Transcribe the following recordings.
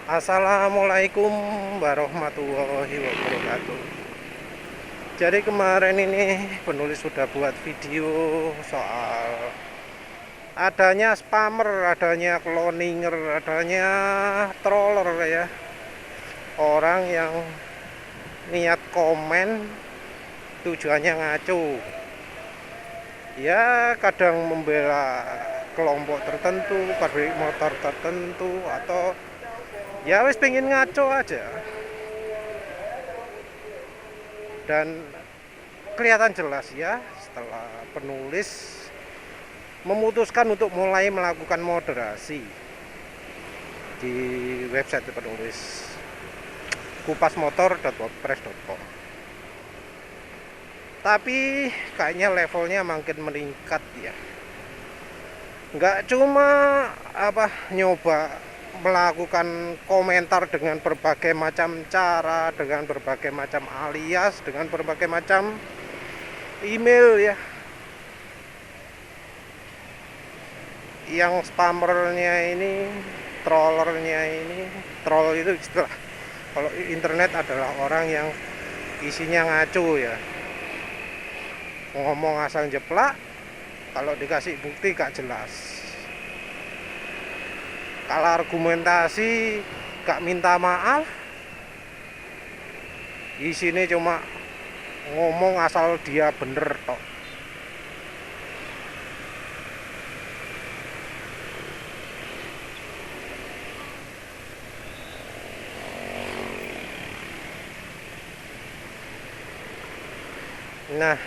Assalamualaikum warahmatullahi wabarakatuh. Jadi kemarin ini penulis sudah buat video soal adanya spammer, adanya cloninger, adanya troller ya. Orang yang niat komen tujuannya ngaco. Ya kadang membela kelompok tertentu, pabrik motor tertentu, atau ya wis pengen ngaco aja. Dan kelihatan jelas ya setelah penulis memutuskan untuk mulai melakukan moderasi di website penulis kupasmotor.wordpress.com. Tapi kayaknya levelnya makin meningkat ya. Nggak cuma nyoba melakukan komentar dengan berbagai macam cara, dengan berbagai macam alias, dengan berbagai macam email ya. Yang spammernya ini, trollernya ini, troll itu istilah kalau internet adalah orang yang isinya ngaco ya, ngomong asal jeplak, kalau dikasih bukti gak jelas, kalau argumentasi gak minta maaf, isinya cuma ngomong asal dia bener tok. Nah,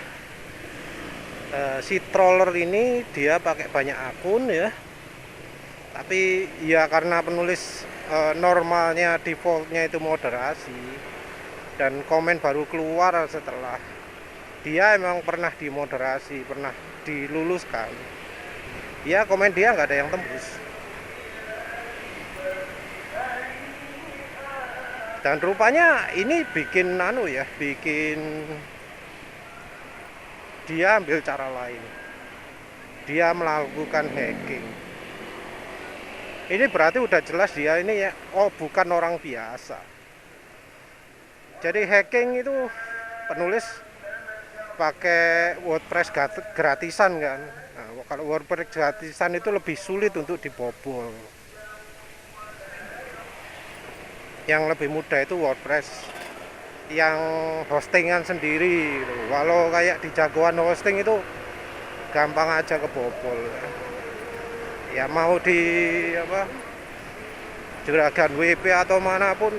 si troller ini dia pakai banyak akun ya. Tapi ya karena penulis normalnya defaultnya itu moderasi, dan komen baru keluar setelah dia emang pernah dimoderasi, pernah diluluskan. Ya komen dia nggak ada yang tembus. Dan rupanya ini bikin bikin dia ambil cara lain. Dia melakukan hacking. Ini berarti udah jelas dia ini ya, bukan orang biasa. Jadi hacking itu penulis pakai WordPress gratisan kan. Nah, kalau WordPress gratisan itu lebih sulit untuk dibobol. Yang lebih mudah itu WordPress yang hostingan sendiri. Walau kayak di jagoan hosting itu gampang aja kebobol. Ya mau di juragan WP atau manapun,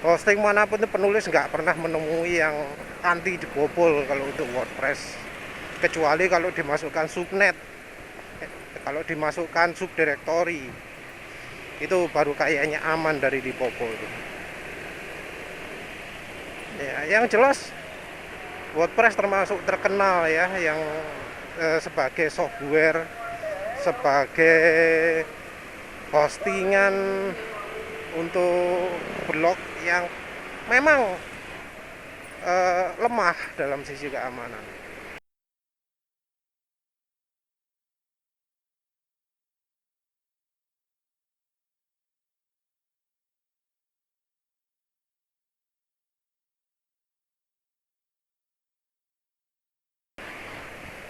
hosting manapun, itu penulis nggak pernah menemui yang anti dibobol kalau untuk WordPress, kecuali kalau dimasukkan subnet, kalau dimasukkan subdirectory, itu baru kayaknya aman dari dibobol. Ya, yang jelas WordPress termasuk terkenal ya, yang sebagai software, sebagai hostingan untuk blog yang memang lemah dalam sisi keamanan.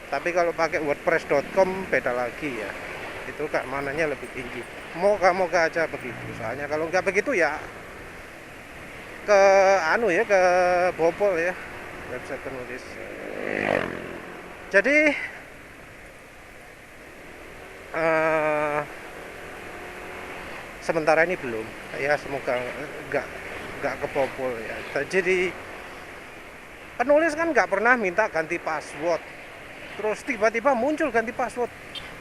Tapi kalau pakai wordpress.com beda lagi ya, itu keamanannya lebih tinggi. Moga-moga aja begitu, soalnya kalau nggak begitu ya ke ke bobol ya website penulis. Jadi uh, sementara ini belum ya, semoga nggak kebobol ya. Jadi penulis kan nggak pernah minta ganti password, terus tiba-tiba muncul ganti password.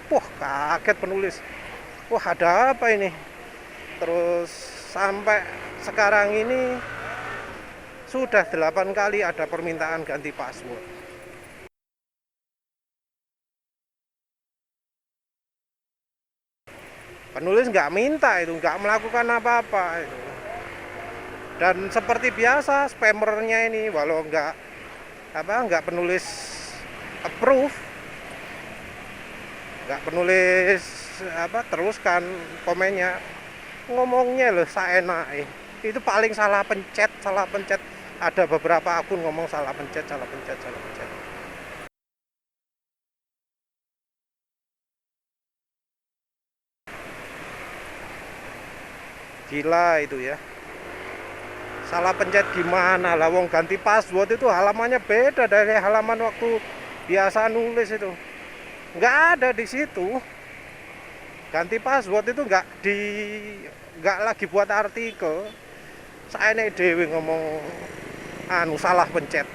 Wah, kaget penulis, wah ada apa ini. Terus sampai sekarang ini sudah 8 kali ada permintaan ganti password. Penulis nggak minta itu, nggak melakukan apa-apa itu. Dan seperti biasa spammernya ini, walau nggak penulis approve, nggak penulis teruskan komennya, ngomongnya loh saenake. Itu paling salah pencet. Ada beberapa akun ngomong salah pencet. Gila itu ya. Salah pencet gimana lah, wong ganti password itu halamannya beda dari halaman waktu biasa nulis itu. Nggak ada di situ. Ganti password itu nggak lagi buat artikel. Saya nih dewi ngomong salah pencet.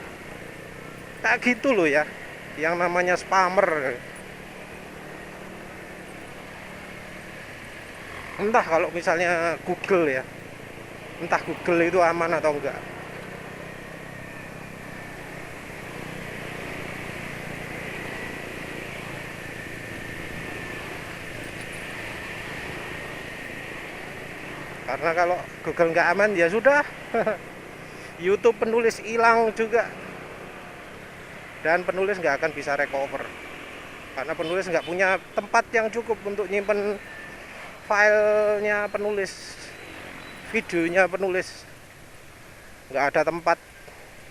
Kayak gitu loh ya. Yang namanya spammer. Entah kalau misalnya Google ya. Entah Google itu aman atau enggak. Karena kalau Google nggak aman ya sudah. YouTube penulis hilang juga. Dan penulis nggak akan bisa recover. Karena penulis nggak punya tempat yang cukup untuk nyimpen filenya penulis, videonya penulis. Nggak ada tempat.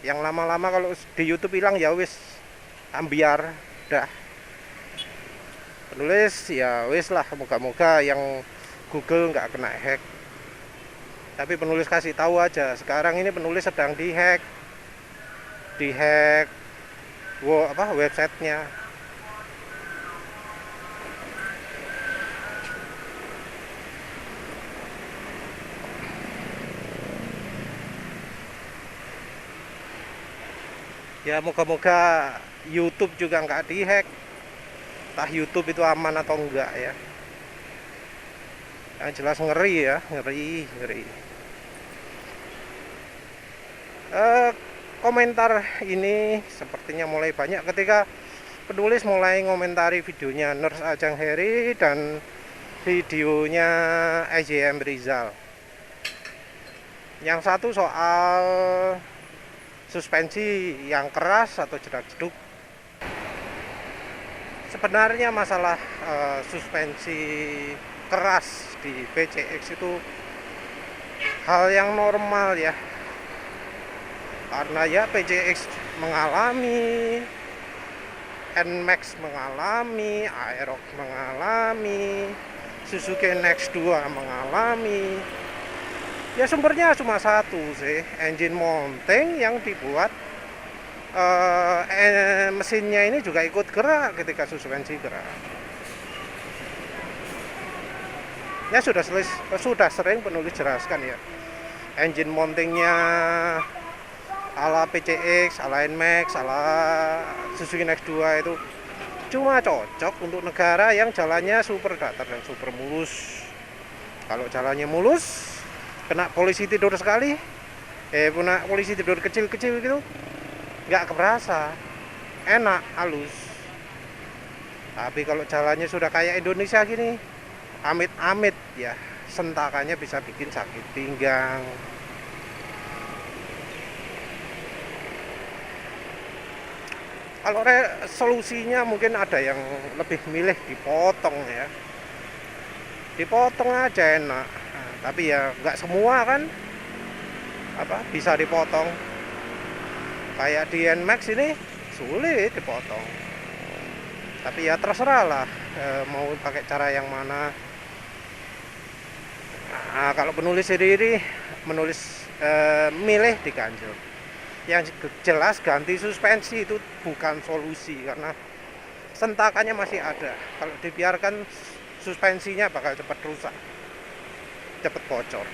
Yang lama-lama kalau di YouTube hilang ya wis ambiar dah. Penulis ya wis lah, moga-moga yang Google nggak kena hack. Tapi penulis kasih tahu aja, sekarang ini penulis sedang dihack websitenya. Ya moga-moga YouTube juga nggak dihack. Entah YouTube itu aman atau enggak ya. Yang jelas ngeri ya, ngeri. Komentar ini sepertinya mulai banyak ketika penulis mulai ngomentari videonya Nurse Ajeng Heri dan videonya IJM Rizal. Yang satu soal suspensi yang keras atau jedak-jeduk. Sebenarnya masalah suspensi keras di PCX itu hal yang normal ya. Karena ya PCX mengalami, NMAX mengalami, Aerox mengalami, Suzuki Next 2 mengalami. Ya sumbernya cuma satu sih, engine mounting yang dibuat mesinnya ini juga ikut gerak ketika suspensi gerak. Ya sudah sering penulis jelaskan ya. Engine mountingnya ala PCX, ala NMAX, ala Suzuki Next 2 itu cuma cocok untuk negara yang jalannya super datar dan super mulus. Kalau jalannya mulus, kena polisi tidur sekali, kena polisi tidur kecil-kecil gitu, nggak keberasa, enak, halus. Tapi kalau jalannya sudah kayak Indonesia gini, amit-amit ya, sentakannya bisa bikin sakit pinggang. Kalau solusinya mungkin ada yang lebih milih dipotong ya, dipotong aja enak. Nah, tapi ya nggak semua kan bisa dipotong. Kayak di NMAX ini sulit dipotong. Tapi ya terserah lah mau pakai cara yang mana. Nah, kalau penulis sendiri milih diganjel. Yang jelas ganti suspensi itu bukan solusi karena sentakannya masih ada. Kalau dibiarkan suspensinya bakal cepat rusak, cepat bocor.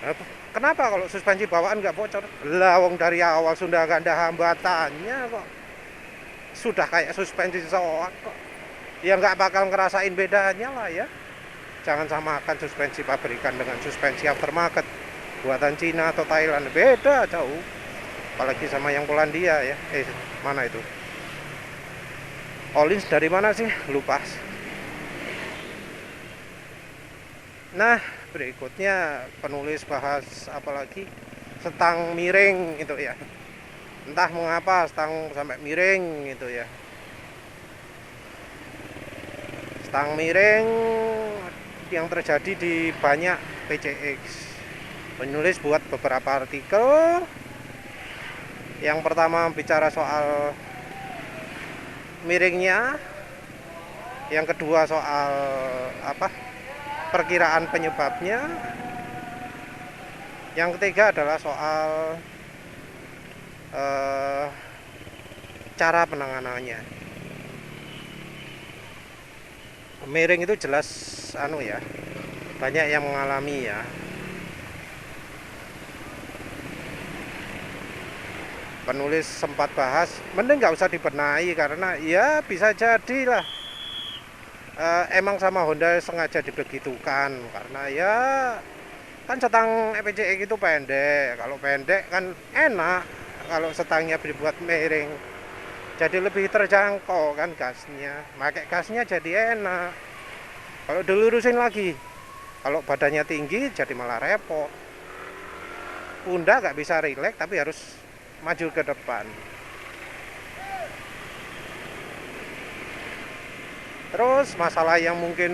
Nah, kenapa kalau suspensi bawaan nggak bocor? Lah wong dari awal sudah nggak ada hambatannya kok, sudah kayak suspensi soak kok. Ya nggak bakal ngerasain bedanya lah ya. Jangan samakan suspensi pabrikan dengan suspensi aftermarket buatan Cina atau Thailand, beda jauh. Apalagi sama yang Polandia ya. Mana itu? Olins dari mana sih? Lupa. Nah, berikutnya penulis bahas apalagi setang miring itu ya. Entah mengapa setang sampai miring gitu ya. Stang miring yang terjadi di banyak PCX. Penulis buat beberapa artikel. Yang pertama bicara soal miringnya, yang kedua soal perkiraan penyebabnya, yang ketiga adalah soal cara penanganannya. Miring itu jelas banyak yang mengalami ya. Penulis sempat bahas, mending nggak usah dibenahi karena ya bisa jadilah emang sama Honda sengaja dibegitukan karena ya kan setang PCX itu pendek. Kalau pendek kan enak, kalau setangnya dibuat miring jadi lebih terjangkau kan gasnya, pakai gasnya jadi enak. Kalau dilurusin lagi, kalau badannya tinggi jadi malah repot. Pundak nggak bisa rileks tapi harus maju ke depan. Terus masalah yang mungkin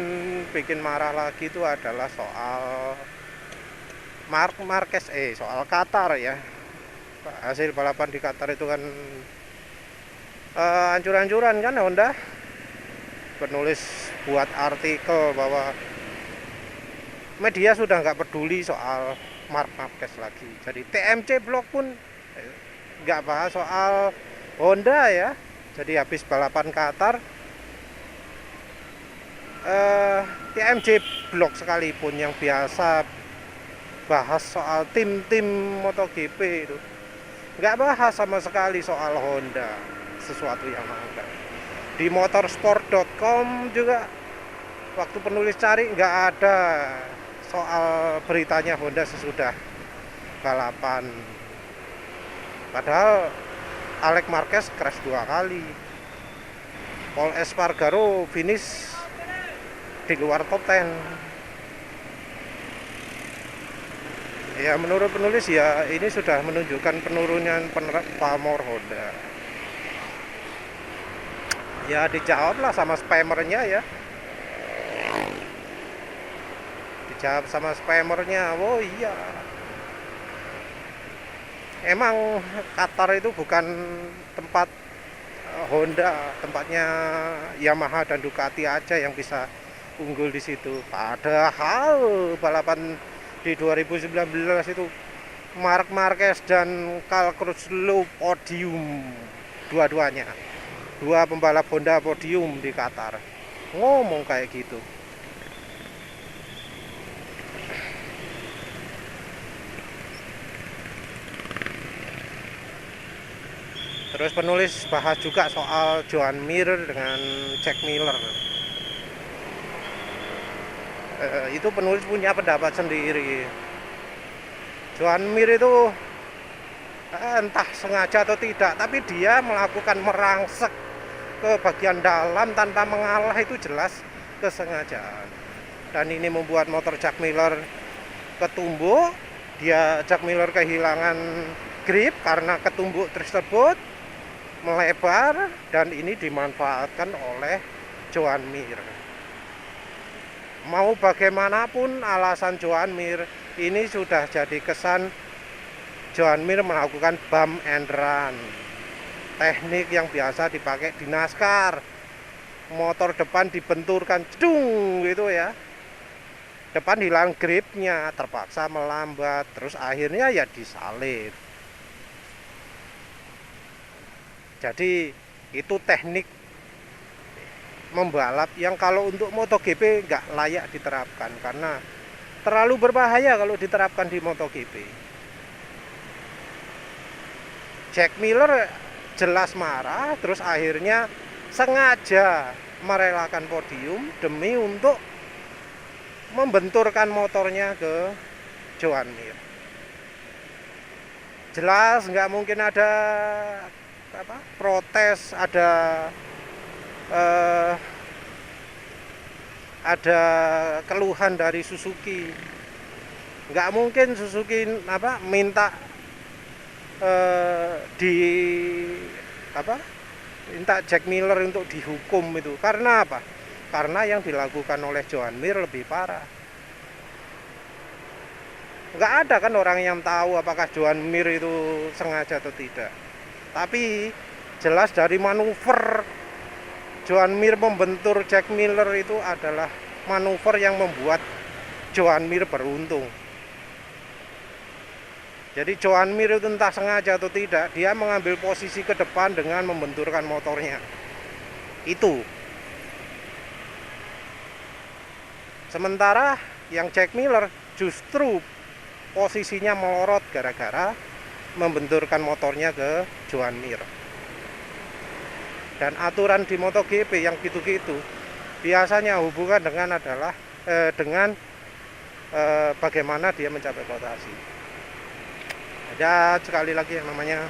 bikin marah lagi itu adalah soal Marc Marquez, soal Qatar ya. Hasil balapan di Qatar itu kan hancur-hancuran kan Honda. Penulis buat artikel bahwa media sudah nggak peduli soal Marc Marquez lagi. Jadi TMC blog pun nggak bahas soal Honda ya. Jadi habis balapan Qatar TMC blog sekalipun yang biasa bahas soal tim-tim MotoGP itu nggak bahas sama sekali soal Honda, sesuatu yang langka. Di motorsport.com juga waktu penulis cari nggak ada soal beritanya Honda sesudah balapan. Padahal Alex Marquez crash 2 kali. Paul Espargaro finish di luar top 10. Ya menurut penulis ya ini sudah menunjukkan penurunan pamor Honda. Ya dijawablah sama spammernya ya. Dijawab sama spammernya. Oh iya. Emang Qatar itu bukan tempat Honda, tempatnya Yamaha dan Ducati aja yang bisa unggul di situ. Padahal balapan di 2019 itu Marc Marquez dan Cal Crutchlow podium dua-duanya. Dua pembalap Honda podium di Qatar. Ngomong kayak gitu. Terus penulis bahas juga soal Joan Mir dengan Jack Miller. Itu penulis punya pendapat sendiri. Joan Mir itu entah sengaja atau tidak, tapi dia melakukan merangsek ke bagian dalam tanpa mengalah, itu jelas kesengajaan. Dan ini membuat motor Jack Miller ketumbuk. Jack Miller kehilangan grip karena ketumbuk tersebut melebar, dan ini dimanfaatkan oleh Joan Mir. Mau bagaimanapun alasan Joan Mir, ini sudah jadi kesan Joan Mir melakukan bump and run, teknik yang biasa dipakai di NASCAR. Motor depan dibenturkan cedung gitu ya, depan hilang gripnya, terpaksa melambat, terus akhirnya ya disalip. Jadi itu teknik membalap yang kalau untuk MotoGP nggak layak diterapkan karena terlalu berbahaya kalau diterapkan di MotoGP. Jack Miller jelas marah, terus akhirnya sengaja merelakan podium demi untuk membenturkan motornya ke Joan Mir. Jelas nggak mungkin ada protes, ada keluhan dari Suzuki. Nggak mungkin Suzuki minta minta Jack Miller untuk dihukum itu. Karena apa? karena yang dilakukan oleh Joan Mir lebih parah. Nggak ada kan orang yang tahu apakah Joan Mir itu sengaja atau tidak. Tapi jelas dari manuver Joan Mir membentur Jack Miller itu adalah manuver yang membuat Joan Mir beruntung. Jadi Joan Mir itu entah sengaja atau tidak, dia mengambil posisi ke depan dengan membenturkan motornya. Itu. Sementara yang Jack Miller justru posisinya melorot gara-gara membenturkan motornya ke Joan Mir. Dan aturan di MotoGP yang gitu-gitu biasanya hubungan dengan adalah bagaimana dia mencapai rotasi. Ada sekali lagi yang namanya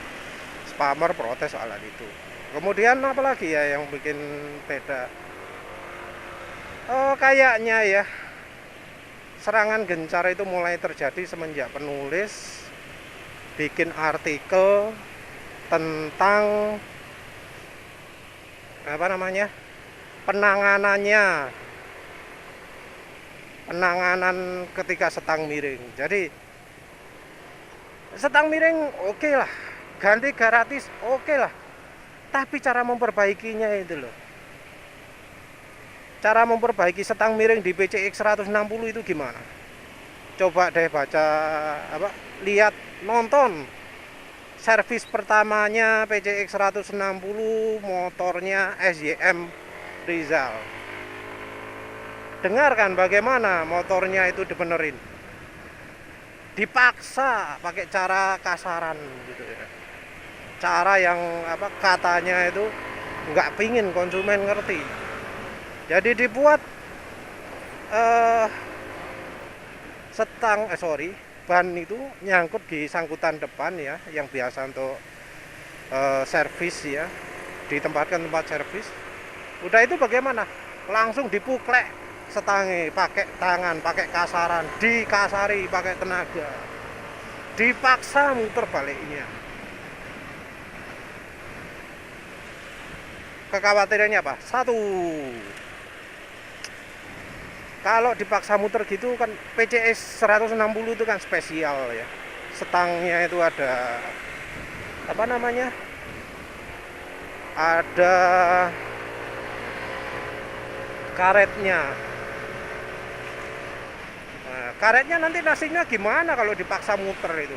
spammer protes soal itu. Kemudian apa lagi ya yang bikin beda? Kayaknya ya serangan gencar itu mulai terjadi semenjak penulis bikin artikel tentang apa namanya penanganan ketika setang miring. Jadi setang miring oke lah, ganti gratis oke lah, tapi cara memperbaikinya itu loh, cara memperbaiki setang miring di PCX 160 itu gimana? Coba deh baca lihat, nonton servis pertamanya PCX 160 motornya SYM Rizal. Dengarkan bagaimana motornya itu dibenerin, dipaksa pakai cara kasaran gitu ya, cara yang katanya itu nggak pingin konsumen ngerti. Jadi dibuat ban itu nyangkut di sangkutan depan ya, yang biasa untuk servis ya, ditempatkan tempat servis. Udah itu bagaimana? Langsung dipuklek setangi pakai tangan, pakai kasaran, dikasari pakai tenaga, dipaksa muter baliknya. Kekhawatirannya apa? Satu, kalau dipaksa muter gitu kan PCX 160 itu kan spesial ya, setangnya itu ada apa namanya, ada karetnya. Karetnya nanti nasibnya gimana kalau dipaksa muter itu?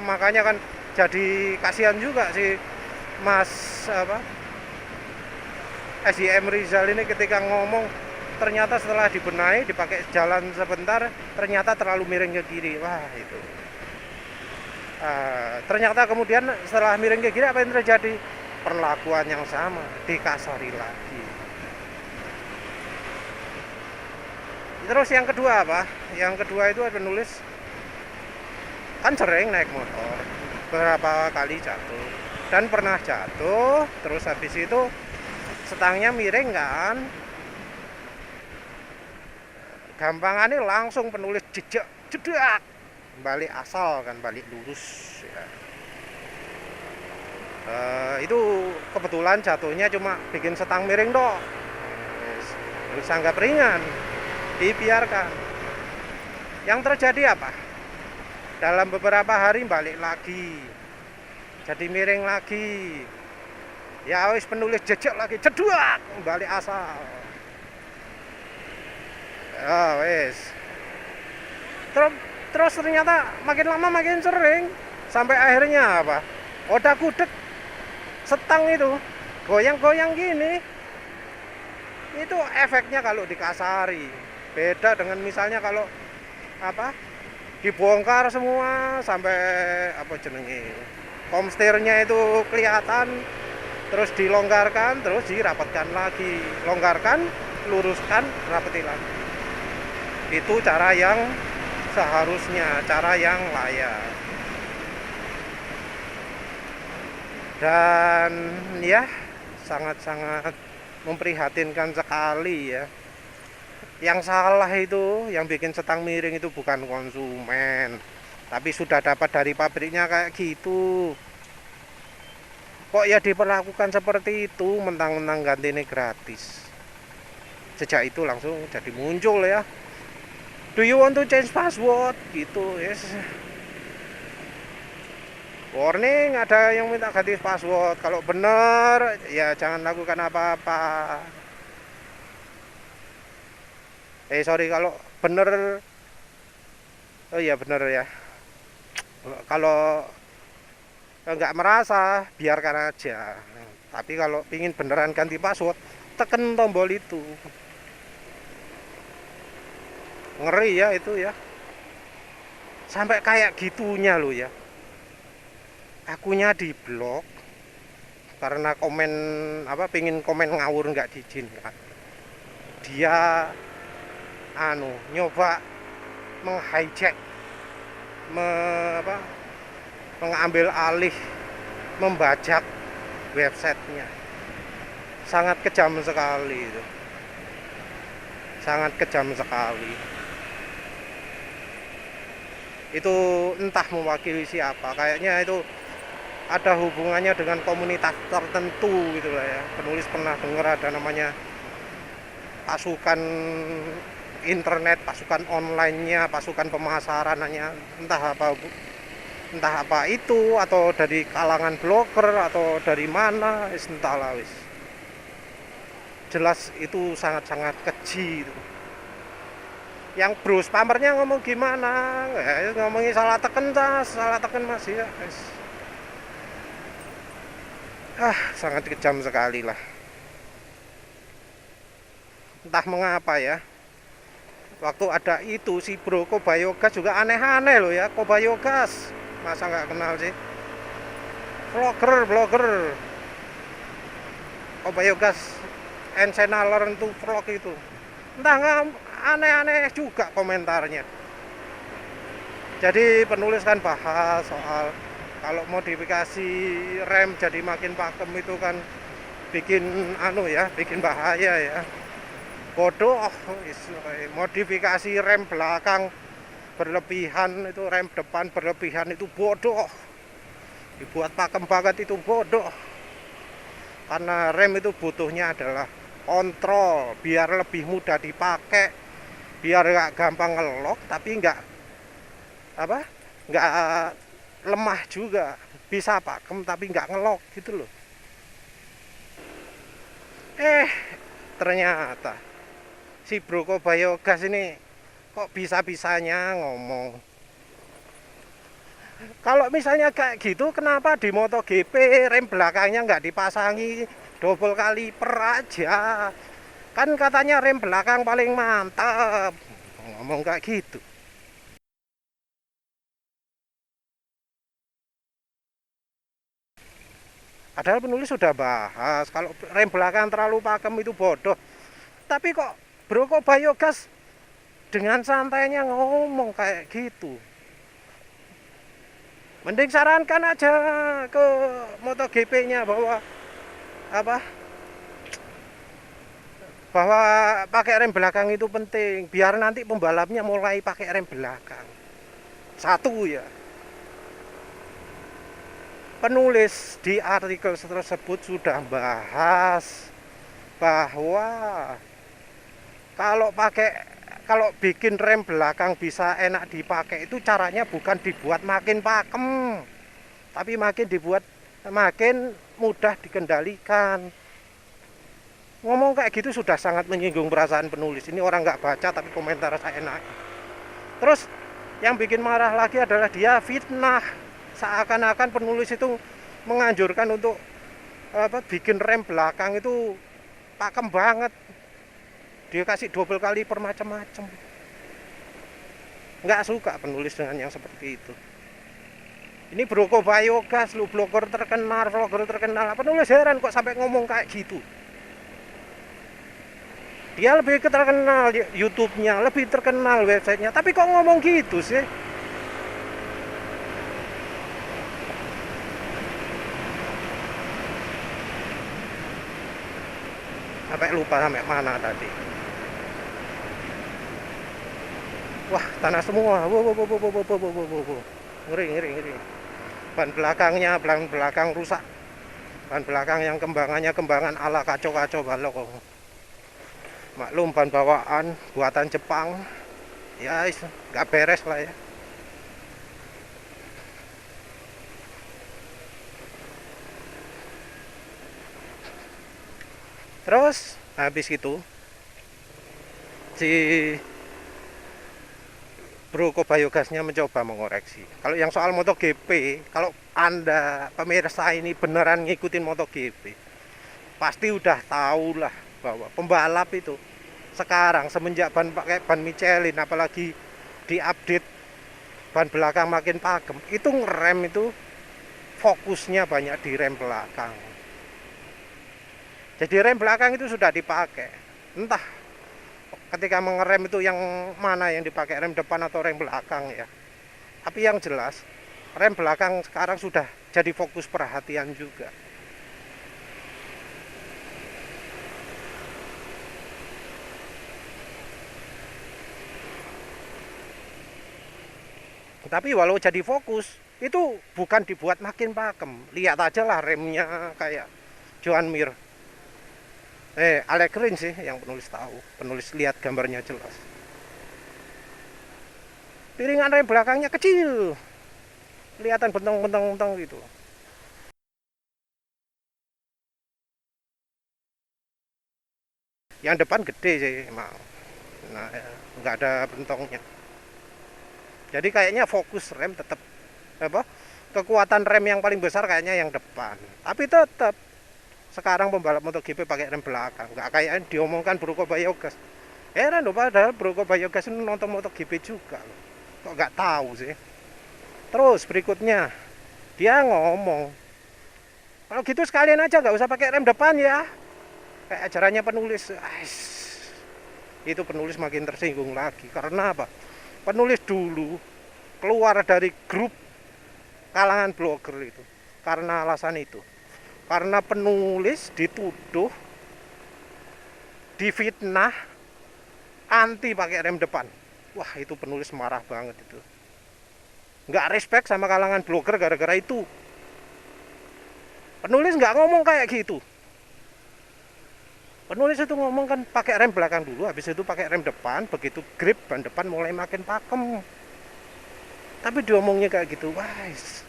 Makanya kan jadi kasihan juga sih Mas SYM Rizal ini ketika ngomong, ternyata setelah dibenahi, dipakai jalan sebentar, ternyata terlalu miring ke kiri. Wah itu. Ternyata kemudian setelah miring ke kiri apa yang terjadi? Perlakuan yang sama, dikasari lagi. Terus yang kedua apa? Yang kedua itu penulis kan sering naik motor, beberapa kali jatuh dan pernah jatuh, terus habis itu setangnya miring kan, gampangannya langsung penulis jedak balik asal kan, balik lurus ya. Itu kebetulan jatuhnya cuma bikin setang miring dong, terus anggap ringan, dibiarkan. Yang terjadi apa? Dalam beberapa hari balik lagi, jadi miring lagi. Ya wis penulis jejak lagi, ceduak balik asal. Wis. Terus ternyata makin lama makin sering, sampai akhirnya apa? Odak gudeg setang itu goyang-goyang gini. Itu efeknya kalau dikasari. Beda dengan misalnya kalau dibongkar semua sampai komstirnya itu kelihatan, terus dilonggarkan, terus dirapatkan lagi, longgarkan, luruskan, rapetin lagi. Itu cara yang seharusnya, cara yang layak. Dan ya sangat-sangat memprihatinkan sekali ya. Yang salah itu, yang bikin setang miring itu bukan konsumen, tapi sudah dapat dari pabriknya kayak gitu. Kok ya diperlakukan seperti itu, mentang-mentang ganti ini gratis. Sejak itu langsung jadi muncul ya, do you want to change password gitu. Yes, warning, ada yang minta ganti password. Kalau bener ya jangan lakukan apa-apa. Sorry, kalau bener, oh iya bener ya, kalau nggak merasa biarkan aja. Tapi kalau pingin beneran ganti password, tekan tombol itu. Ngeri ya itu ya, sampai kayak gitunya lo ya. Akunya di blok karena komen apa, pingin komen ngawur nggak diizinkan. Dia nyoba menghijack, mengambil alih, membajak websitenya. Sangat kejam sekali itu, sangat kejam sekali. Itu entah mewakili siapa, kayaknya itu ada hubungannya dengan komunitas tertentu gitu lah ya. Penulis pernah dengar ada namanya pasukan internet, pasukan online-nya, pasukan pemasarannya, entah apa itu, atau dari kalangan blogger atau dari mana, entahlah wis. Jelas itu sangat-sangat keji itu. Yang bro spamernya ngomong gimana, ngomongin salah teken mas ya. Sangat kejam sekali lah. Entah mengapa ya, waktu ada itu si bro Kobayogas juga aneh-aneh loh ya. Kobayogas masa nggak kenal sih, vlogger Kobayogas and channel learn to vlog itu. Entah nggak, aneh-aneh juga komentarnya. Jadi penulis kan bahas soal kalau modifikasi rem jadi makin pakem itu kan bikin bikin bahaya ya. Bodoh, modifikasi rem belakang berlebihan, itu rem depan berlebihan itu bodoh. Dibuat pakem banget itu bodoh. Karena rem itu butuhnya adalah kontrol biar lebih mudah dipakai, biar nggak gampang ngelok, tapi nggak lemah juga, bisa pakem tapi nggak ngelok gitu loh. Ternyata si bro Kobayogas ini kok bisa-bisanya ngomong. Kalau misalnya kayak gitu, kenapa di MotoGP rem belakangnya nggak dipasangi double kaliper aja? Kan katanya rem belakang paling mantap. Ngomong kayak gitu. Padahal penulis sudah bahas kalau rem belakang terlalu pakem itu bodoh. Tapi kok bro Kobayogas dengan santainya ngomong kayak gitu. Mending sarankan aja ke MotoGP-nya bahwa pakai rem belakang itu penting, biar nanti pembalapnya mulai pakai rem belakang. Satu ya. Penulis di artikel tersebut sudah bahas bahwa kalau bikin rem belakang bisa enak dipakai itu caranya bukan dibuat makin pakem, tapi makin mudah dikendalikan. Ngomong kayak gitu sudah sangat menyinggung perasaan penulis. Ini orang nggak baca tapi komentar saya enak. Terus yang bikin marah lagi adalah dia fitnah, seakan-akan penulis itu menganjurkan untuk bikin rem belakang itu pakem banget, dia kasih double kaliper macam-macam. Nggak suka penulis dengan yang seperti itu. Ini bro Kobayogas, lu vlogger terkenal, penulis heran kok sampai ngomong kayak gitu. Dia lebih terkenal YouTube-nya, lebih terkenal websitenya, tapi kok ngomong gitu sih? Sampai lupa sampai mana tadi. Wah, tanah semua. Wow. Ngeri. Ban belakang rusak. Ban belakang yang kembangannya kembangan ala kacau balok. Maklum ban bawaan buatan Jepang, ya nggak beres lah ya. Terus habis itu si Bro Kobayogasnya mencoba mengoreksi. Kalau yang soal MotoGP, kalau Anda pemirsa ini beneran ngikutin MotoGP, pasti udah tahu lah bahwa pembalap itu sekarang semenjak pakai ban Michelin, apalagi diupdate ban belakang makin pakem, itu ngerem itu fokusnya banyak di rem belakang. Jadi rem belakang itu sudah dipakai. Entah ketika mengerem itu yang mana yang dipakai, rem depan atau rem belakang ya. Tapi yang jelas rem belakang sekarang sudah jadi fokus perhatian juga. Tapi walau jadi fokus, itu bukan dibuat makin pakem. Lihat aja lah remnya kayak Joan Mir. Allegrin sih yang penulis tahu. Penulis lihat gambarnya jelas. Piringan rem belakangnya kecil. Kelihatan bentong-bentong gitu. Yang depan gede sih emang. Nah, nggak ada bentongnya. Jadi kayaknya fokus rem tetap apa? Kekuatan rem yang paling besar kayaknya yang depan. Tapi tetap sekarang pembalap MotoGP pakai rem belakang, nggak kayak diomongkan Bro Kobayagas. Heran loh, padahal Bro Kobayagas ini nonton MotoGP juga loh. Kok nggak tahu sih. Terus berikutnya dia ngomong, kalau gitu sekalian aja nggak usah pakai rem depan ya, kayak ajarannya penulis. Itu penulis makin tersinggung lagi. Karena apa? Penulis dulu keluar dari grup kalangan blogger itu karena alasan itu. Karena penulis dituduh difitnah anti pakai rem depan. Wah, itu penulis marah banget itu. Nggak respect sama kalangan blogger gara-gara itu. Penulis nggak ngomong kayak gitu. Penulis itu ngomong kan pakai rem belakang dulu, habis itu pakai rem depan, begitu grip ban depan mulai makin pakem. Tapi diomongnya kayak gitu, wais.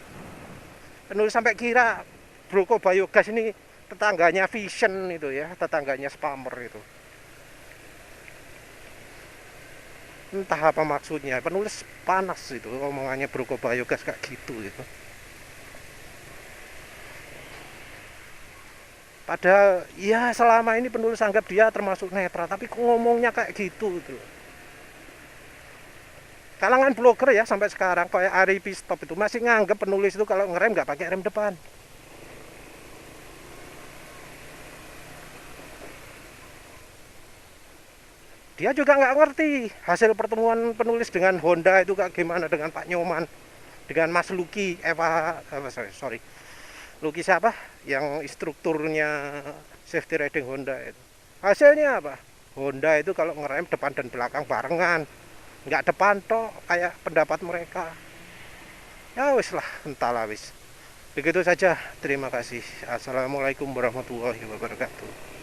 Penulis sampai kira Bro Kobayagas ini tetangganya Vision itu ya, tetangganya Spammer itu. Entah apa maksudnya, penulis panas itu omongannya Bro Kobayagas kayak gitu gitu. Padahal ya selama ini penulis anggap dia termasuk netral, tapi kok ngomongnya kayak gitu gitu. Kalangan blogger ya sampai sekarang kayak Ari Pistop itu masih nganggap penulis itu kalau ngerem nggak pakai rem depan. Dia juga nggak ngerti hasil pertemuan penulis dengan Honda itu kayak gimana, dengan Pak Nyoman, dengan Mas Lucky, sorry, Lucky siapa? Yang instrukturnya safety riding Honda itu. Hasilnya apa? Honda itu kalau ngerem depan dan belakang barengan, nggak depan toh kayak pendapat mereka. Ya wis lah, entahlah wis. Begitu saja, terima kasih. Assalamualaikum warahmatullahi wabarakatuh.